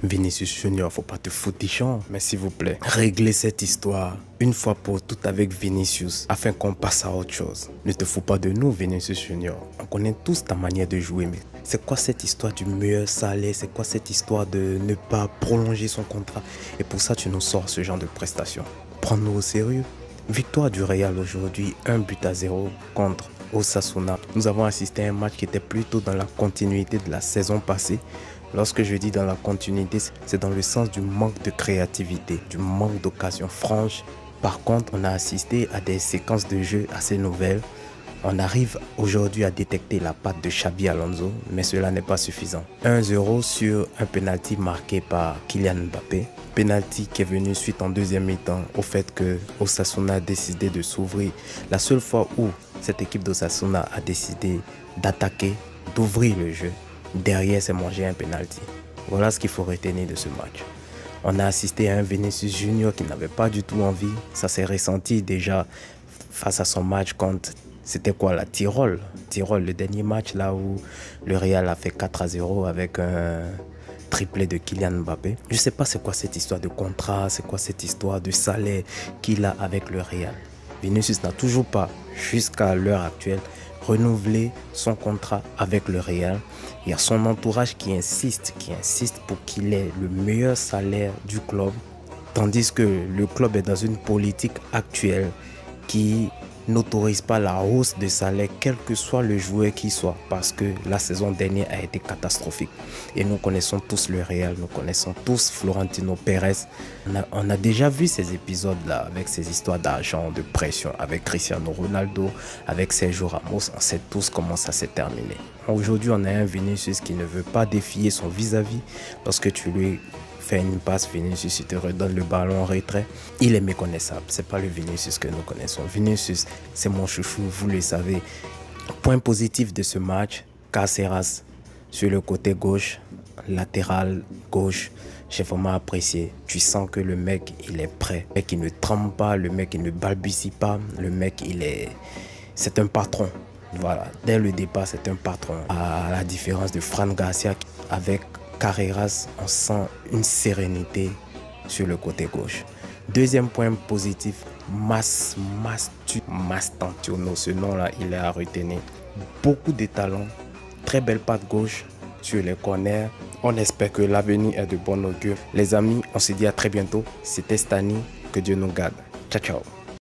Vinicius Junior, faut pas te foutre des champs, mais s'il vous plaît, réglez cette histoire une fois pour toutes avec Vinicius afin qu'on passe à autre chose. Ne te fous pas de nous, Vinicius Junior. On connaît tous ta manière de jouer, mais c'est quoi cette histoire du meilleur salaire? C'est quoi cette histoire de ne pas prolonger son contrat? Et pour ça, tu nous sors ce genre de prestations. Prends-nous au sérieux. Victoire du Real aujourd'hui, 1-0 contre Osasuna. Nous avons assisté à un match qui était plutôt dans la continuité de la saison passée. Lorsque je dis dans la continuité, c'est dans le sens du manque de créativité, du manque d'occasion franche. Par contre, on a assisté à des séquences de jeu assez nouvelles. On arrive aujourd'hui à détecter la patte de Xabi Alonso, mais cela n'est pas suffisant. 1-0 sur un penalty marqué par Kylian Mbappé. Penalty qui est venu suite en deuxième mi-temps au fait que Osasuna a décidé de s'ouvrir. La seule fois où cette équipe d'Osasuna a décidé d'attaquer, d'ouvrir le jeu, derrière c'est manger un penalty. Voilà ce qu'il faut retenir de ce match. On a assisté à un Vinicius Junior qui n'avait pas du tout envie. Ça s'est ressenti déjà face à son match contre, c'était quoi, la Tyrol, le dernier match là où le Real a fait 4-0 avec un triplé de Kylian Mbappé. Je ne sais pas c'est quoi cette histoire de contrat, c'est quoi cette histoire de salaire qu'il a avec le Real. Vinicius n'a toujours pas, jusqu'à l'heure actuelle, renouvelé son contrat avec le Real. Il y a son entourage qui insiste pour qu'il ait le meilleur salaire du club, tandis que le club est dans une politique actuelle qui n'autorise pas la hausse de salaire quel que soit le joueur qui soit, parce que la saison dernière a été catastrophique et nous connaissons tous le Real, nous connaissons tous Florentino Pérez. On a déjà vu ces épisodes là avec ces histoires d'argent, de pression avec Cristiano Ronaldo, avec Sergio Ramos. On sait tous comment ça s'est terminé. Aujourd'hui on a un Vinicius qui ne veut pas défier son vis-à-vis parce que tu lui fais une passe, Vinicius, il te redonne le ballon en retrait. Il est méconnaissable. C'est pas le Vinicius que nous connaissons. Vinicius, c'est mon chouchou, vous le savez. Point positif de ce match, Caceres sur le côté gauche, latéral gauche. J'ai vraiment apprécié. Tu sens que le mec, il est prêt. Le mec, il ne tremble pas. Le mec, il ne balbutie pas. Le mec, c'est un patron. Voilà. Dès le départ, c'est un patron. À la différence de Fran Garcia avec Carreras, on sent une sérénité sur le côté gauche. Deuxième point positif, Mastantuono, ce nom-là, il est à retenir. Beaucoup de talent, très belle patte gauche sur les corners. On espère que l'avenir est de bon augure. Les amis, on se dit à très bientôt. C'était Stani, que Dieu nous garde. Ciao, ciao.